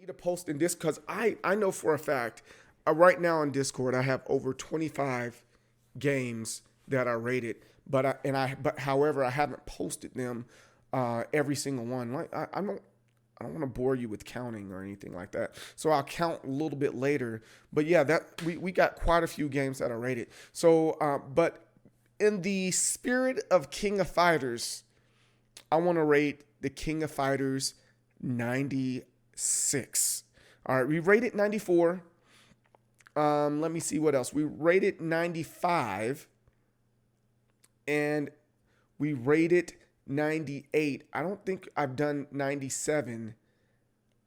To post in this because I know for a fact right now on Discord I have over 25 games that are rated, but however I haven't posted them every single one. Like I don't want to bore you with counting or anything like that, so I'll count a little bit later. But yeah, that we got quite a few games that are rated. So but in the spirit of King of Fighters, I want to rate the King of Fighters 96. All right, we rated 94. Let me see what else. We rated 95 and we rated 98. I don't think I've done 97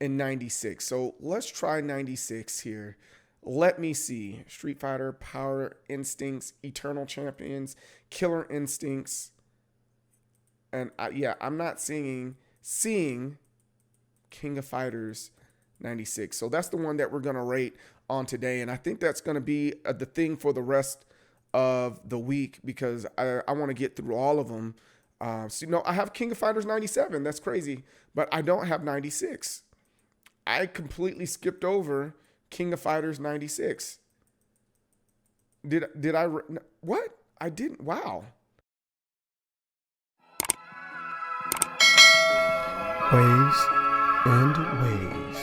and 96. So let's try 96 here. Let me see. Street Fighter, Power Instincts, Eternal Champions, Killer Instincts. And I'm not seeing King of Fighters 96. So that's the one that we're going to rate on today. And I think that's going to be the thing for the rest of the week because I want to get through all of them. So, I have King of Fighters 97. That's crazy. But I don't have 96. I completely skipped over King of Fighters 96. Did I? What? I didn't. Wow. Waves and waves.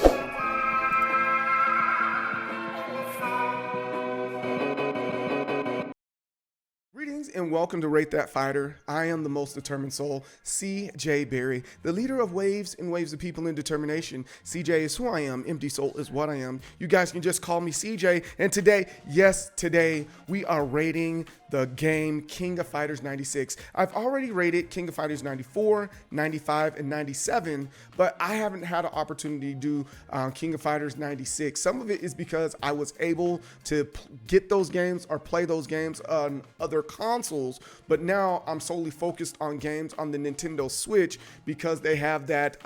Greetings and welcome to Rate That Fighter. I am the most determined soul, CJ Berry, the leader of Waves and Waves of People in Determination. CJ is who I am. Empty Soul is what I am. You guys can just call me CJ. And today, yes, today we are rating the game King of Fighters 96. I've already rated King of Fighters 94, 95, and 97, but I haven't had an opportunity to do King of Fighters 96. Some of it is because I was able to get those games or play those games on other consoles, but now I'm solely focused on games on the Nintendo Switch because they have that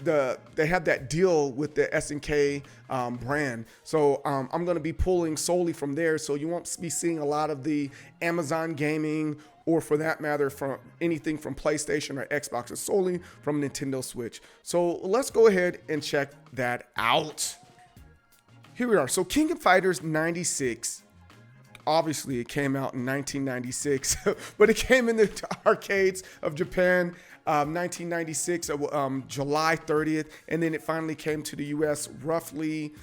they have that deal with the SNK brand. So I'm going to be pulling solely from there. So you won't be seeing a lot of the Amazon gaming or for that matter from anything from PlayStation or Xbox. It's solely from Nintendo Switch. So let's go ahead and check that out. Here we are. So King of Fighters 96. Obviously, it came out in 1996, but it came in the arcades of Japan 1996, July 30th, and then it finally came to the U.S. roughly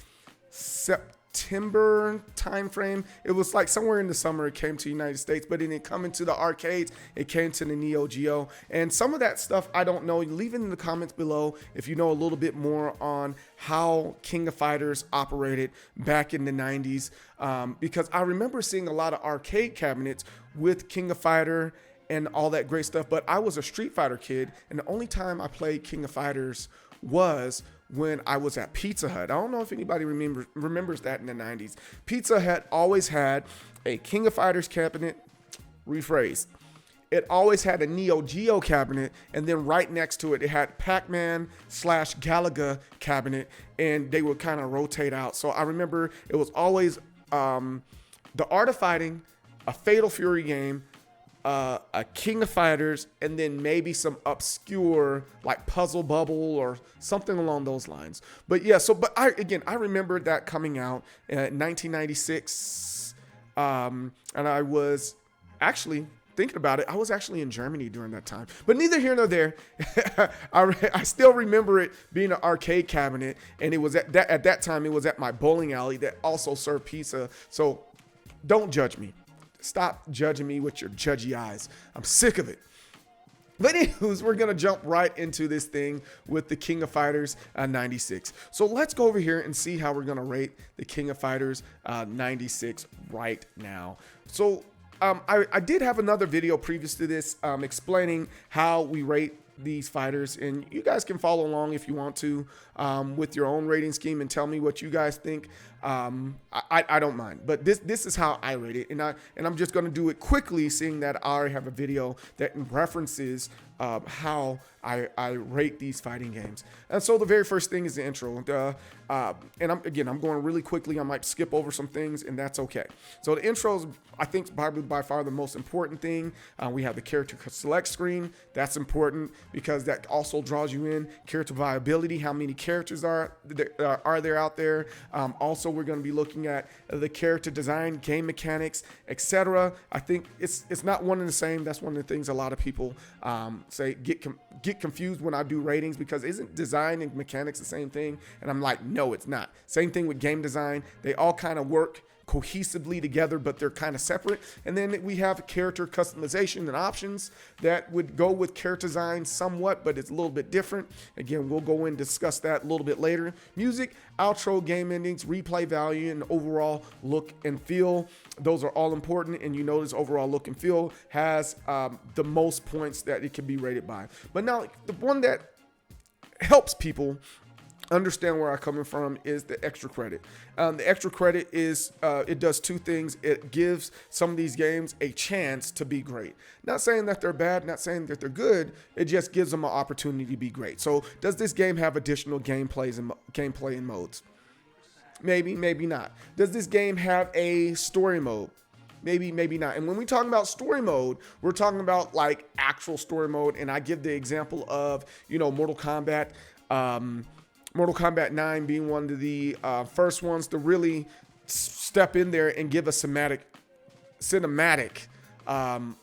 September timeframe. It was like somewhere in the summer it came to the United States, but it didn't come into the arcades. It came to the neo-geo, and some of that stuff I don't know. Leave it in the comments below if you know a little bit more on how King of Fighters operated back in the 90s, because I remember seeing a lot of arcade cabinets with King of Fighter and all that great stuff, but I was a Street Fighter kid, and the only time I played King of Fighters was when I was at Pizza Hut. I don't know if anybody remembers that in the 90s. Pizza Hut always had a King of Fighters cabinet, rephrased. It always had a neo-geo cabinet, and then right next to it, it had Pac-Man / Galaga cabinet, and they would kind of rotate out. So I remember it was always the Art of Fighting, a Fatal Fury game, a King of Fighters, and then maybe some obscure like Puzzle Bubble or something along those lines. But yeah, but I remember that coming out in 1996, and I was actually thinking about it. I was actually in Germany during that time, but neither here nor there. I still remember it being an arcade cabinet, and it was at that time it was at my bowling alley that also served pizza. So don't judge me. Stop judging me with your judgy eyes. I'm sick of it. But anyways, we're going to jump right into this thing with the King of Fighters 96. So let's go over here and see how we're going to rate the King of Fighters 96 right now. So I did have another video previous to this explaining how we rate these fighters, and you guys can follow along if you want to with your own rating scheme and tell me what you guys think. I don't mind, but this is how I rate it, and I'm just going to do it quickly, seeing that I already have a video that references how I rate these fighting games. And so the very first thing is the intro. And I'm going really quickly. I might skip over some things, and that's okay. So the intro is, I think, probably by far the most important thing. We have the character select screen. That's important because that also draws you in. Character viability, how many characters are there out there. Also, we're going to be looking at the character design, game mechanics, etc. I think it's not one and the same. That's one of the things a lot of people say get confused when I do ratings, because isn't design and mechanics the same thing? And I'm like, no, it's not. Same thing with game design. They all kind of work cohesively together, but they're kind of separate. And then we have character customization and options that would go with character design somewhat, but it's a little bit different. Again, we'll go in and discuss that a little bit later. Music, outro, game endings, replay value, and overall look and feel. Those are all important, and you notice overall look and feel has the most points that it can be rated by. But now the one that helps people understand where I'm coming from is the extra credit. The extra credit is, it does two things. It gives some of these games a chance to be great. Not saying that they're bad, not saying that they're good. It just gives them an opportunity to be great. So does this game have additional gameplay and modes? Maybe, maybe not. Does this game have a story mode? Maybe, maybe not. And when we talk about story mode, we're talking about like actual story mode. And I give the example of, Mortal Kombat, Mortal Kombat 9 being one of the first ones to really step in there and give a cinematic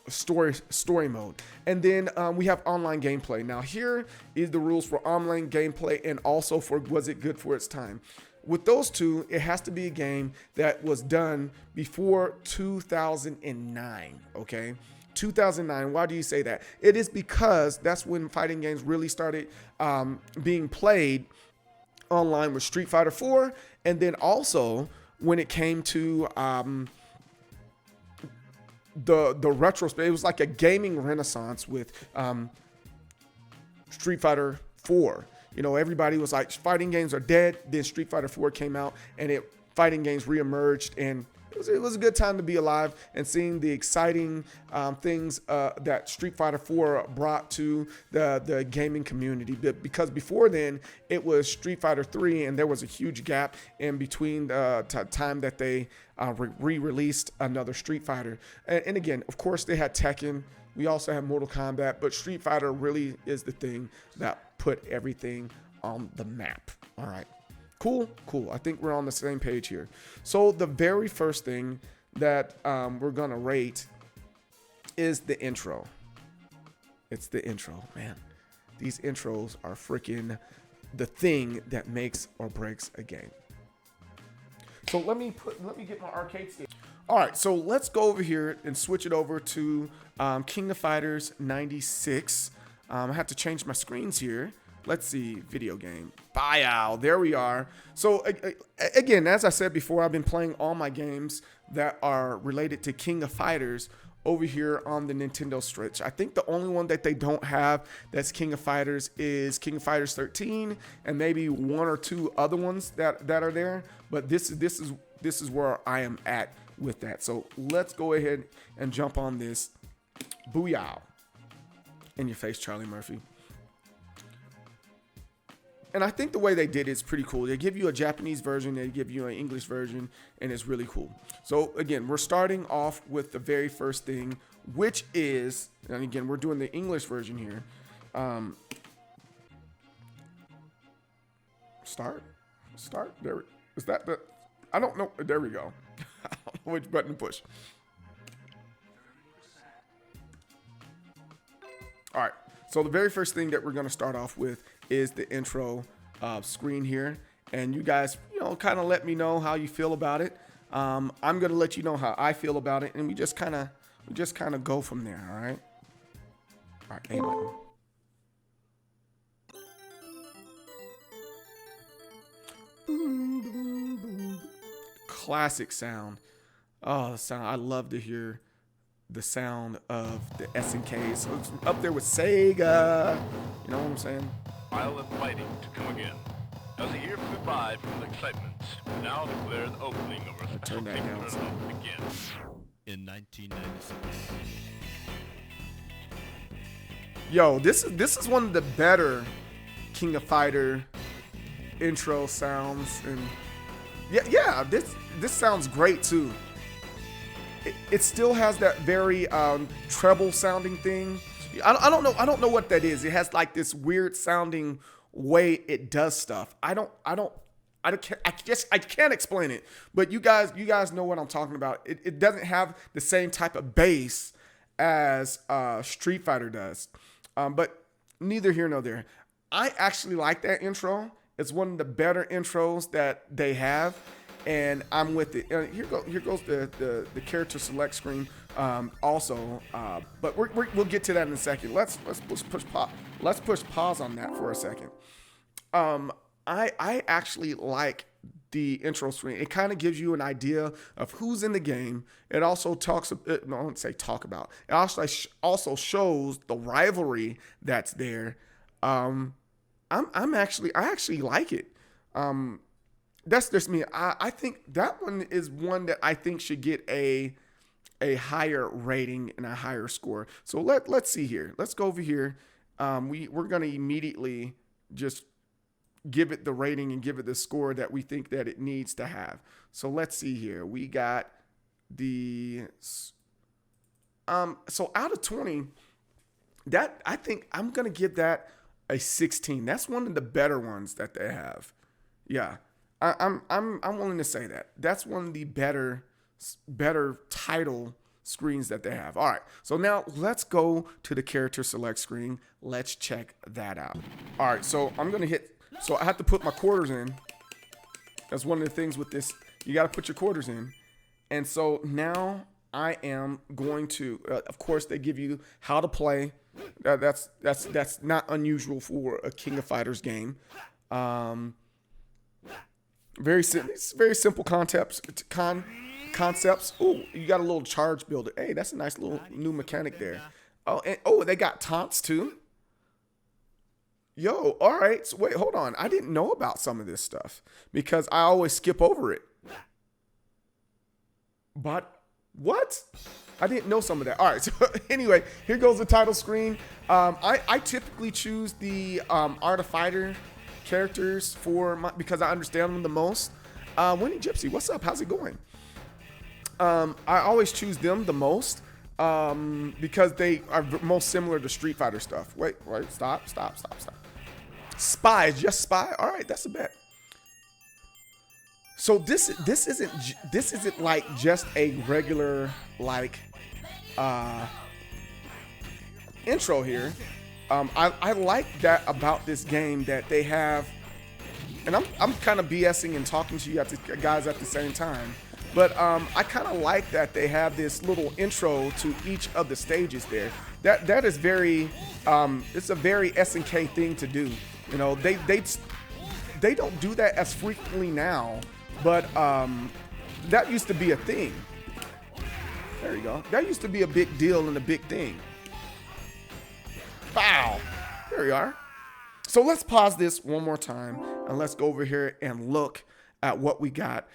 story mode. And then we have online gameplay. Now here is the rules for online gameplay and also for was it good for its time. With those two, it has to be a game that was done before 2009, okay? 2009. Why do you say that? It is because that's when fighting games really started being played online with Street Fighter 4, and then also when it came to the retro space, it was like a gaming renaissance with Street Fighter 4. Everybody was like, fighting games are dead. Then Street Fighter 4 came out, and fighting games reemerged, and it was a good time to be alive and seeing the exciting things that Street Fighter 4 brought to the gaming community. Because before then, it was Street Fighter 3, and there was a huge gap in between the time that they re-released another Street Fighter. And again, of course, they had Tekken. We also have Mortal Kombat, but Street Fighter really is the thing that put everything on the map. All right. Cool. I think we're on the same page here. So the very first thing that we're going to rate is the intro. It's the intro, man. These intros are freaking the thing that makes or breaks a game. So let me get my arcade stick. All right, so let's go over here and switch it over to King of Fighters 96. I have to change my screens here. Let's see, video game. Bye. There we are. So again, as I said before, I've been playing all my games that are related to King of Fighters over here on the Nintendo Switch. I think the only one that they don't have that's King of Fighters is King of Fighters 13, and maybe one or two other ones that are there. But this is where I am at with that. So let's go ahead and jump on this. Booyah. In your face, Charlie Murphy. And I think the way they did it is pretty cool. They give you a Japanese version, they give you an English version, and it's really cool. So again, we're starting off with the very first thing, which is, and again, we're doing the English version here. Start. There. Is that the? I don't know. There we go. I don't know which button to push. All right. So the very first thing that we're going to start off with is the intro screen here, and you guys, kind of let me know how you feel about it. I'm going to let you know how I feel about it, and we just kind of go from there. All right. A button. Boom, boom, boom. Classic sound. Oh, the sound. I love to hear the sound of the SNK. So it's up there with Sega. You know what I'm saying? While of fighting to come again. As a year flew by from the excitement, we now declare the opening of our special turn that down some. begins. In 1996. Yo, this is one of the better King of Fighter intro sounds, and yeah, this sounds great too. It still has that very treble sounding thing. I don't know what that is. It has like this weird sounding way it does stuff. I can't explain it, but you guys know what I'm talking about. It doesn't have the same type of bass as Street Fighter does, but neither here nor there. I actually like that intro. It's one of the better intros that they have, and I'm with it. Here goes the character select screen also, but we'll get to that in a second. Let's push pause on that for a second. I actually like the intro screen. It kind of gives you an idea of who's in the game. It also talks, no, I won't say talk about. It also shows the rivalry that's there. I actually like it. That's just me. I think that one is one that I think should get a higher rating and a higher score. So let's see here. Let's go over here. We're gonna immediately just give it the rating and give it the score that we think that it needs to have. So let's see here. We got the so out of 20, that I think I'm gonna give that a 16. That's one of the better ones that they have. Yeah, I'm willing to say that. That's one of the better title screens that they have. All right, so now let's go to the character select screen. Let's check that out. All right, so I'm gonna hit. So I have to put my quarters in. That's one of the things with this. You got to put your quarters in. And so now I am going to, of course, they give you how to play. That's not unusual for a King of Fighters game. Very simple concepts. Oh, you got a little charge builder. Hey, that's a nice little new mechanic there. Oh, and they got taunts too. Yo, all right. So wait, hold on. I didn't know about some of this stuff because I always skip over it. But what? I didn't know some of that. All right. So anyway, here goes the title screen. I typically choose the Art of Fighter characters because I understand them the most. Winnie Gypsy, what's up? How's it going? I always choose them the most because they are most similar to Street Fighter stuff. Wait, stop. Spy, just Spy. All right, that's a bet. So this isn't like just a regular like intro here. I like that about this game that they have, and I'm kind of BSing and talking to you guys at the same time. But I kind of like that they have this little intro to each of the stages there. That is very, it's a very SNK thing to do. You know, they don't do that as frequently now, but that used to be a thing. There you go. That used to be a big deal and a big thing. Wow. There you are. So let's pause this one more time and let's go over here and look at what we got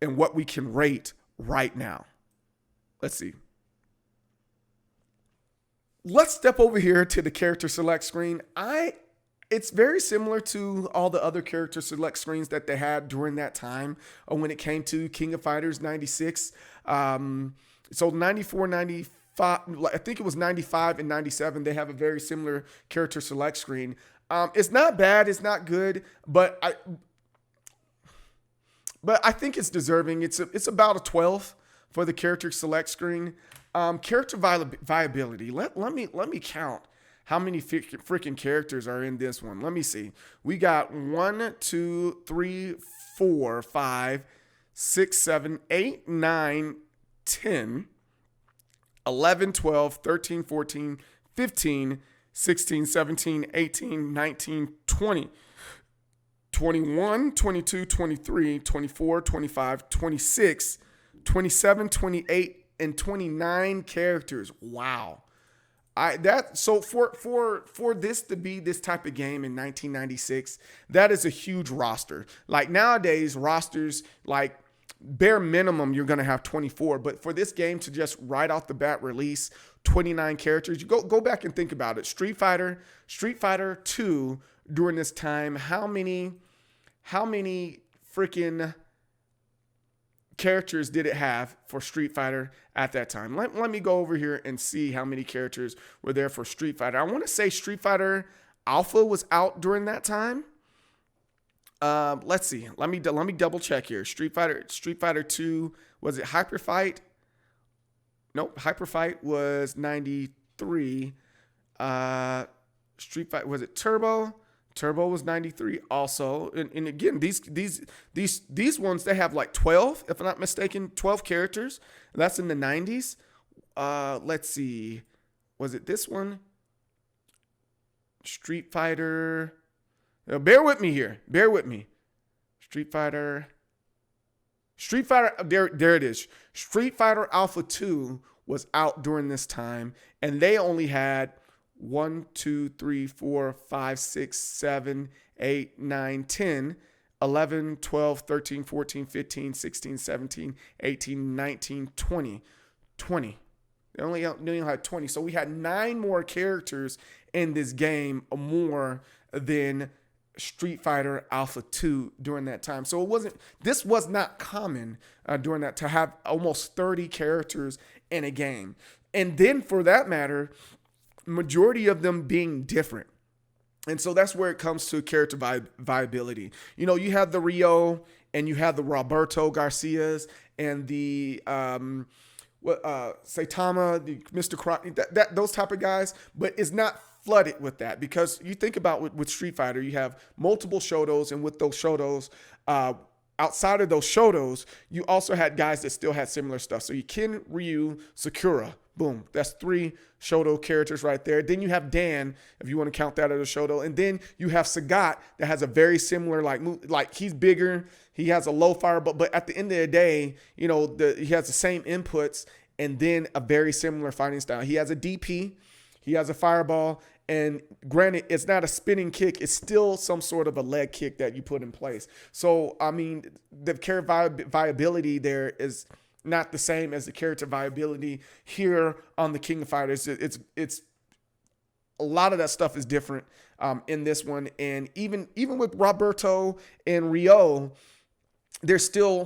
and what we can rate right now. Let's see. Let's step over here to the character select screen. It's very similar to all the other character select screens that they had during that time when it came to King of Fighters 96. So 94, 95, I think it was 95 and 97. They have a very similar character select screen. It's not bad. It's not good, but I think it's deserving. It's about a 12 for the character select screen. Character viability. Let me count how many freaking characters are in this one. Let me see. We got 1, 2, 3, 4, 5, 6, 7, 8, 9, 10, 11, 12, 13, 14, 15, 16, 17, 18, 19, 20. 21, 22, 23, 24, 25, 26, 27, 28, and 29 characters. Wow. So for this to be this type of game in 1996, that is a huge roster. Like nowadays, rosters like bare minimum, you're going to have 24. But for this game to just right off the bat release 29 characters, you go back and think about it. Street Fighter 2 during this time, how many freaking characters did it have for Street Fighter at that time? Let me go over here and see how many characters were there for Street Fighter. I want to say Street Fighter Alpha was out during that time. Let's see. Let me double check here. Street Fighter 2, was it Hyper Fight? Nope, Hyper Fight was 93. Street Fight, was it Turbo? Turbo was 93 also. And again, these ones, they have like 12, if I'm not mistaken, 12 characters. That's in the 90s. Let's see. Was it this one? Street Fighter. Now, bear with me here. Bear with me. Street Fighter. There it is. Street Fighter Alpha 2 was out during this time, and they only had 1, 2, 3, 4, 5, 6, 7, 8, 9, 10, 11, 12, 13, 14, 15, 16, 17, 18, 19, 20. They only had 20. So we had 9 more characters in this game, more than Street Fighter Alpha 2 during that time. So this was not common during that to have almost 30 characters in a game. And then for that matter, majority of them being different. And so that's where it comes to character viability. You know, you have the Rio and you have the Roberto Garcias and the Saitama, the Mr. Karate, those type of guys, but it's not flooded with that, because you think about with Street Fighter, you have multiple Shotos, and with those Shotos, outside of those Shotos, you also had guys that still had similar stuff. So you Ken, Ryu, Sakura, boom, that's 3 Shoto characters right there. Then you have Dan, if you want to count that as a Shoto, and then you have Sagat that has a very similar like he's bigger, he has a low fire, but at the end of the day, you know, he has the same inputs, and then a very similar fighting style. He has a DP, he has a fireball. And granted, it's not a spinning kick. It's still some sort of a leg kick that you put in place. So, I mean, the character viability there is not the same as the character viability here on the King of Fighters. It's a lot of that stuff is different in this one. And even with Roberto and Rio, they're still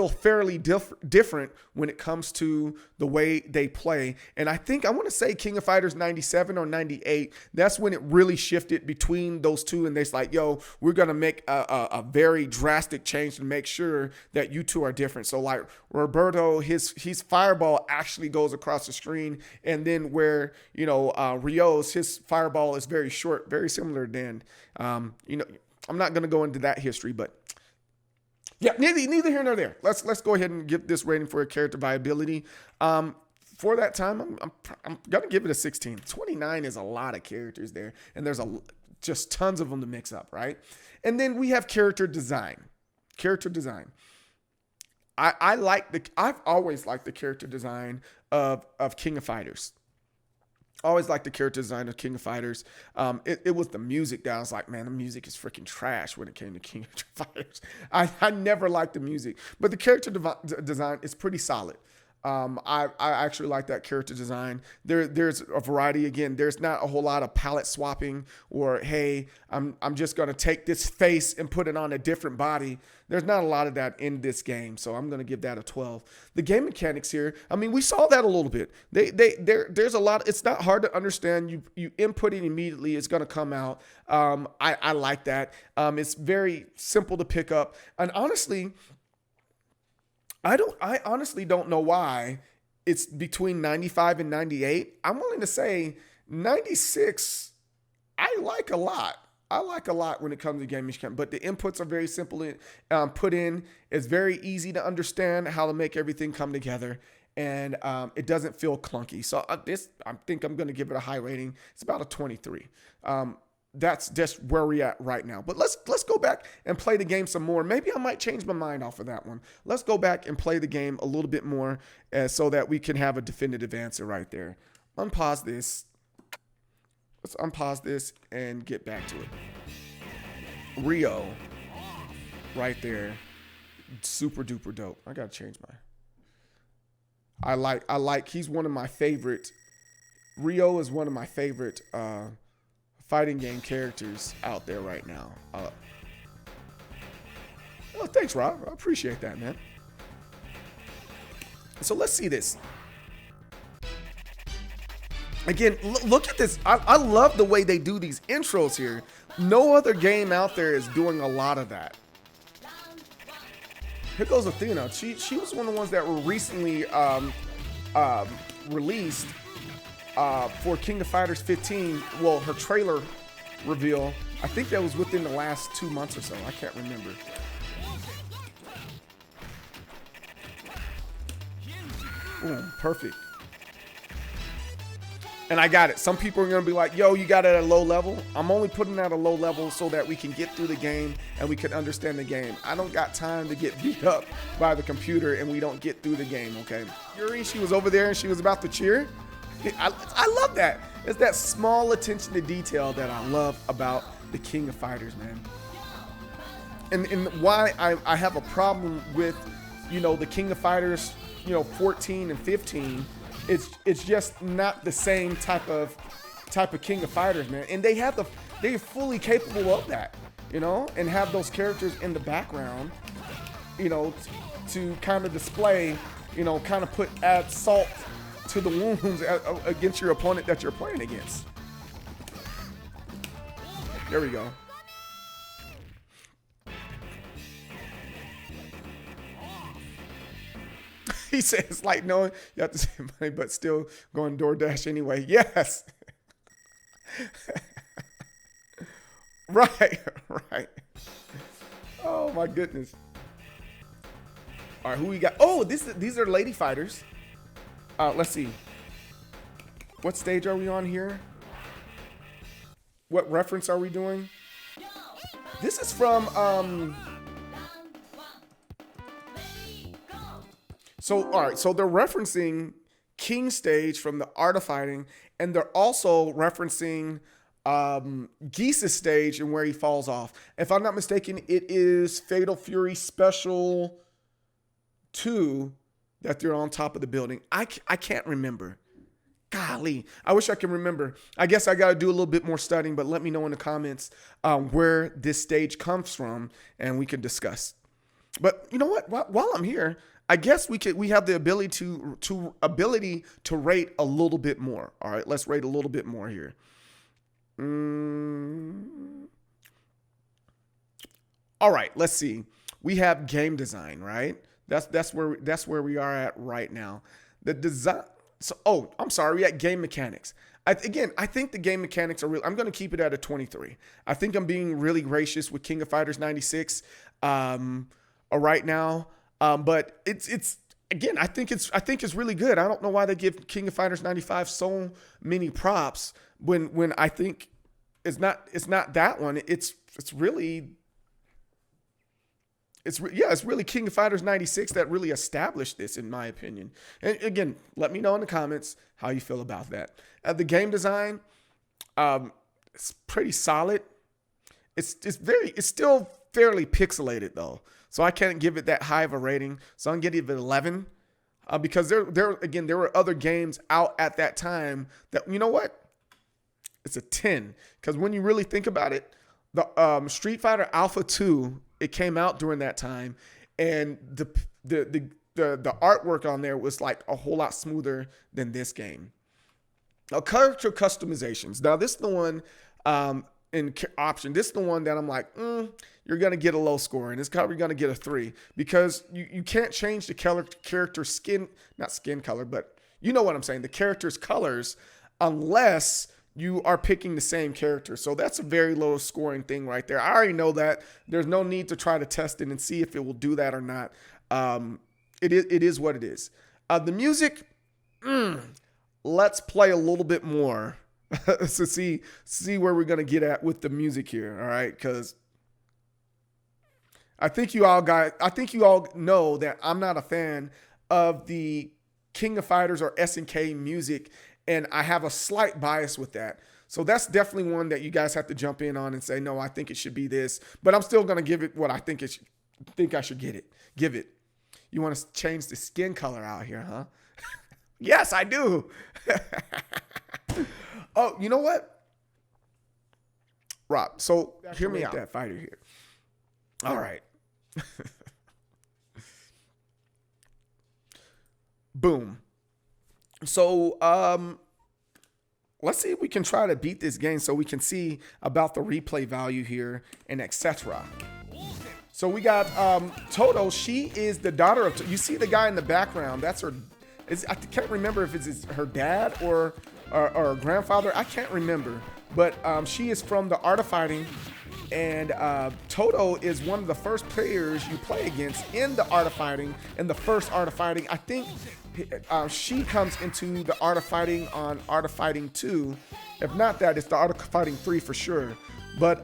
fairly different when it comes to the way they play. And I want to say King of Fighters 97 or 98, that's when it really shifted between those two. And they're like, yo, we're going to make a very drastic change to make sure that you two are different. So like Roberto, his fireball actually goes across the screen. And then where, you know, Rio's, his fireball is very short, very similar to Dan. You know, I'm not going to go into that history, but yeah, neither here nor there. Let's go ahead and give this rating for a character viability. For that time, I'm gonna give it a 16. 29 is a lot of characters there, and there's just tons of them to mix up, right? And then we have character design. I've always liked the character design of King of Fighters. Always liked the character design of King of Fighters. It was the music that I was like, man, the music is freaking trash when it came to King of Fighters. I never liked the music, but the character design is pretty solid. I actually like that character design. There's a variety. Again, there's not a whole lot of palette swapping or, hey, I'm just going to take this face and put it on a different body. There's not a lot of that in this game, so I'm going to give that a 12. The game mechanics here, I mean, we saw that a little bit. There's a lot. It's not hard to understand. You input it immediately. It's going to come out. I like that. It's very simple to pick up. And honestly, I honestly don't know why it's between 95 and 98. I'm willing to say 96, I like a lot. I like a lot when it comes to game mechanics, but the inputs are very simple to put in. It's very easy to understand how to make everything come together, and it doesn't feel clunky. So I think I'm going to give it a high rating. It's about a 23. That's just where we're at right now. But let's go back and play the game some more. Maybe I might change my mind off of that one. Let's go back and play the game a little bit more so that we can have a definitive answer right there. Unpause this. Let's unpause this and get back to it. Rio, right there. super duper dope. I gotta change mine. I like. He's one of my favorite. Rio is one of my favorite fighting game characters out there right now. Oh, thanks, Rob. I appreciate that, man. So let's see this. Again, look at this. I love the way they do these intros here. No other game out there is doing a lot of that. Here goes Athena. She was one of the ones that were recently released for King of Fighters 15. Well, her trailer reveal. I think that was within the last 2 months or so. I can't remember. Boom, perfect. And I got it. Some people are going to be like, yo, you got it at a low level. I'm only putting it at a low level so that we can get through the game and we can understand the game. I don't got time to get beat up by the computer and we don't get through the game, okay? Yuri, she was over there and she was about to cheer. I love that. It's that small attention to detail that I love about the King of Fighters, man. And why I have a problem with, the King of Fighters, 14 and 15. It's just not the same type of King of Fighters, man. And they're fully capable of that, and have those characters in the background, to kind of display, kind of add salt to the wounds against your opponent that you're playing against. There we go. He says, like, no, you have to save money, but still going DoorDash anyway. Yes. Right. Oh, my goodness. All right, who we got? Oh, these are lady fighters. Let's see. What stage are we on here? What reference are we doing? This is from... all right, so they're referencing King Stage from the Art of Fighting, and they're also referencing Geese's stage and where he falls off. If I'm not mistaken, it is Fatal Fury Special 2 that they're on top of the building. I can't remember. Golly, I wish I could remember. I guess I got to do a little bit more studying, but let me know in the comments where this stage comes from, and we can discuss. But you know what? While I'm here, I guess we have the ability to rate a little bit more. All right, let's rate a little bit more here. All right, let's see. We have game design, right? That's where we are at right now. The design. So, I'm sorry, we at game mechanics. I think the game mechanics are real. I'm going to keep it at a 23. I think I'm being really gracious with King of Fighters 96 right now. But it's again, I think it's really good. I don't know why they give King of Fighters 95 so many props when I think it's not that one. It's really King of Fighters 96 that really established this, in my opinion. And again, let me know in the comments how you feel about that. The game design, it's pretty solid. It's still fairly pixelated though. So I can't give it that high of a rating. So I'm going to give it 11 because there were other games out at that time that, you know what? It's a 10 because when you really think about it, the Street Fighter Alpha 2, it came out during that time, and the artwork on there was like a whole lot smoother than this game. Now, character customizations. Now, this is the one in option. This is the one that I'm like, you're going to get a low score, and it's probably going to get a 3 because you can't change the character's skin, not skin color, but you know what I'm saying, the character's colors, unless you are picking the same character. So that's a very low scoring thing right there. I already know that. There's no need to try to test it and see if it will do that or not. It is what it is. The music, let's play a little bit more to see where we're going to get at with the music here. All right. Because I think you all know that I'm not a fan of the King of Fighters or SNK music, and I have a slight bias with that. So that's definitely one that you guys have to jump in on and say, no, I think it should be this. But I'm still going to give it what I think think I should get it. Give it. You want to change the skin color out here, huh? Yes, I do. Oh, you know what? Rob, so hear me out. That fighter here. All right. Boom. So, let's see if we can try to beat this game so we can see about the replay value here and etc. So we got Toto. She is the daughter of, you see the guy in the background. That's her. I can't remember if it's her dad or her grandfather. I can't remember. But she is from the Art of Fighting. And Toto is one of the first players you play against in the Art of Fighting, in the first Art of Fighting. I think she comes into the Art of Fighting on Art of Fighting 2. If not that, it's the Art of Fighting 3 for sure. But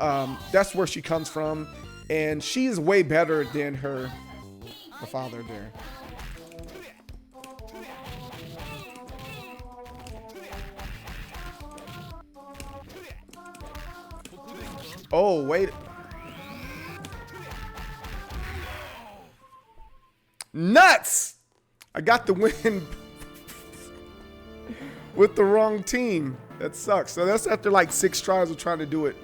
that's where she comes from. And she is way better than her father there. Oh, wait. Nuts! I got the win with the wrong team. That sucks. So that's after like 6 tries of trying to do it.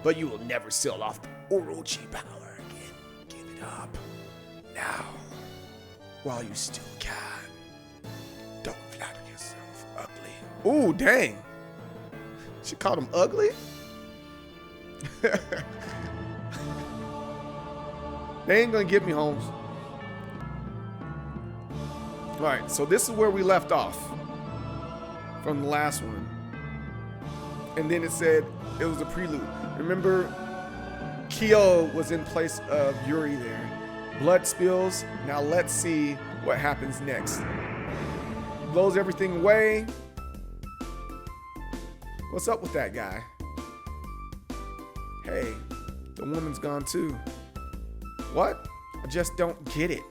But you will never sell off the Orochi power again. Give it up now while you still can. Don't flatter yourself, ugly. Ooh, dang. She called him ugly? They ain't gonna get me, Holmes. All right, so this is where we left off from the last one. And then it said it was a prelude. Remember, Kyo was in place of Yuri there. Blood spills. Now let's see what happens next. Blows everything away. What's up with that guy? Hey, the woman's gone too. What? I just don't get it.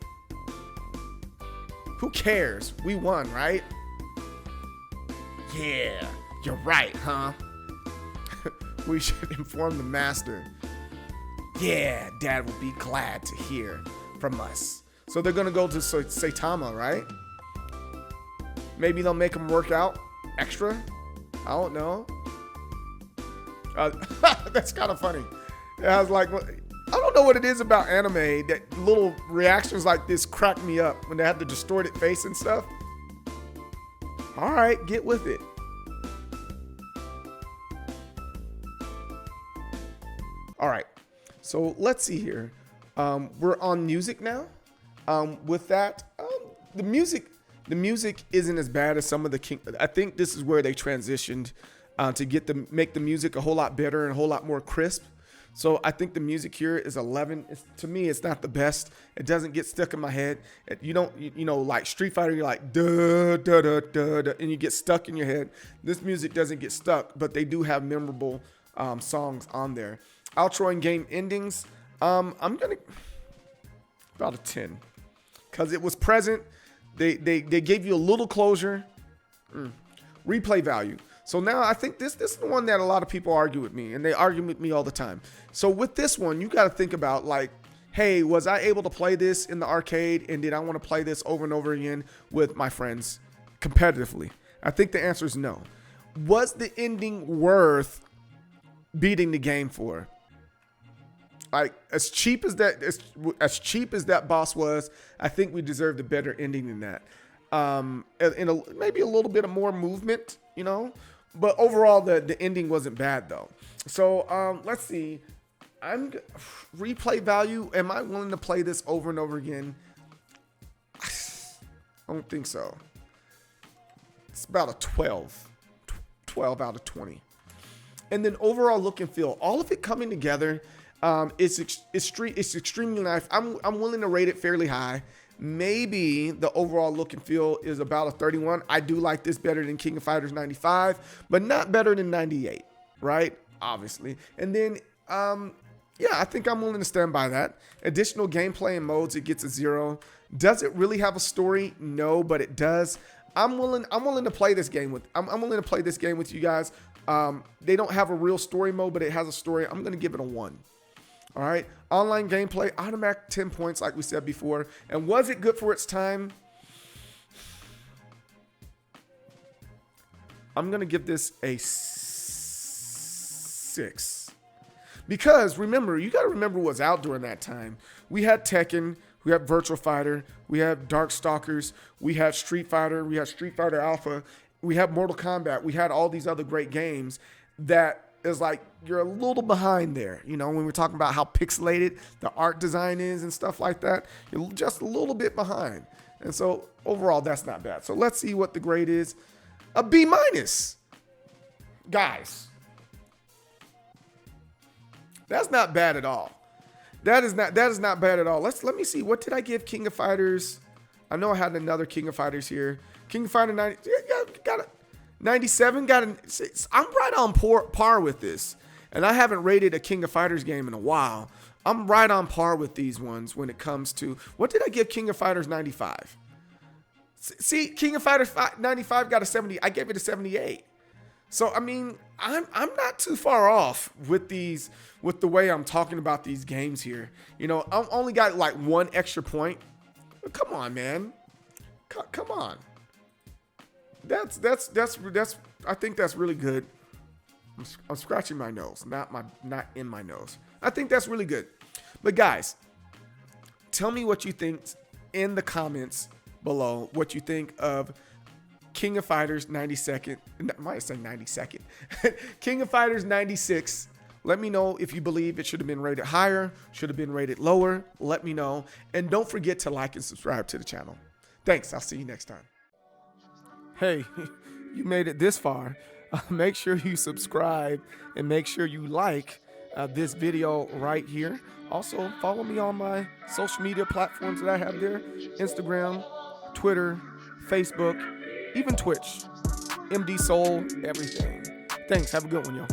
Who cares? We won, right? Yeah, you're right, huh? We should inform the master. Yeah, Dad will be glad to hear from us. So they're gonna go to Saitama, right? Maybe they'll make him work out extra? I don't know. That's kind of funny. I was like, I don't know what it is about anime that little reactions like this crack me up when they have the distorted face and stuff. All right, get with it. All right, so let's see here. We're on music now. With that, the music isn't as bad as some of the I think this is where they transitioned to make the music a whole lot better and a whole lot more crisp. So I think the music here is 11. To me, it's not the best. It doesn't get stuck in my head. You know, like Street Fighter, you're like, duh, duh, duh, duh, duh, and you get stuck in your head. This music doesn't get stuck, but they do have memorable songs on there. Outro and game endings, I'm going to, about a 10. Because it was present. They gave you a little closure. Replay value. So now I think this is the one that a lot of people argue with me, and they argue with me all the time. So with this one, you got to think about like, hey, was I able to play this in the arcade, and did I want to play this over and over again with my friends competitively? I think the answer is no. Was the ending worth beating the game for? Like as cheap as that boss was, I think we deserved a better ending than that. Maybe a little bit of more movement, you know. But overall, the ending wasn't bad, though. So let's see. Replay value. Am I willing to play this over and over again? I don't think so. It's about a 12 out of 20. And then overall look and feel. All of it coming together, it's extremely nice. I'm willing to rate it fairly high. Maybe the overall look and feel is about a 31. I do like this better than King of Fighters 95, but not better than 98, right? Obviously. And then, yeah, I think I'm willing to stand by that. Additional gameplay and modes, it gets a 0. Does it really have a story? No, but it does. I'm willing to play this game with. I'm willing to play this game with you guys. They don't have a real story mode, but it has a story. I'm gonna give it a 1. All right. Online gameplay, automatic 10 points, like we said before. And was it good for its time? I'm going to give this a 6. Because remember, you got to remember what's out during that time. We had Tekken, we had Virtual Fighter, we have Darkstalkers, we have Street Fighter, we have Street Fighter Alpha, we have Mortal Kombat, we had all these other great games that is like you're a little behind there. You know, when we're talking about how pixelated the art design is and stuff like that, you're just a little bit behind. And so overall, that's not bad. So let's see what the grade is. A B-. Guys, that's not bad at all. That is not bad at all. Let me see. What did I give King of Fighters? I know I had another King of Fighters here. King of Fighter 90, got a 97. I'm right on par with this. And I haven't rated a King of Fighters game in a while. I'm right on par with these ones when it comes to, what did I give King of Fighters 95? See, King of Fighters 95 got a 70. I gave it a 78. So, I mean, I'm not too far off with these, with the way I'm talking about these games here. You know, I only got like 1 extra point. Come on, man. Come on. That's I think that's really good. I'm scratching my nose, not in my nose. I think that's really good. But guys, tell me what you think in the comments below. What you think of King of Fighters 92nd. I might say 92nd. King of Fighters 96. Let me know if you believe it should have been rated higher, should have been rated lower. Let me know. And don't forget to like and subscribe to the channel. Thanks. I'll see you next time. Hey, you made it this far. Make sure you subscribe and make sure you like this video right here. Also, follow me on my social media platforms that I have there. Instagram, Twitter, Facebook, even Twitch. MD Soul, everything. Thanks. Have a good one, y'all.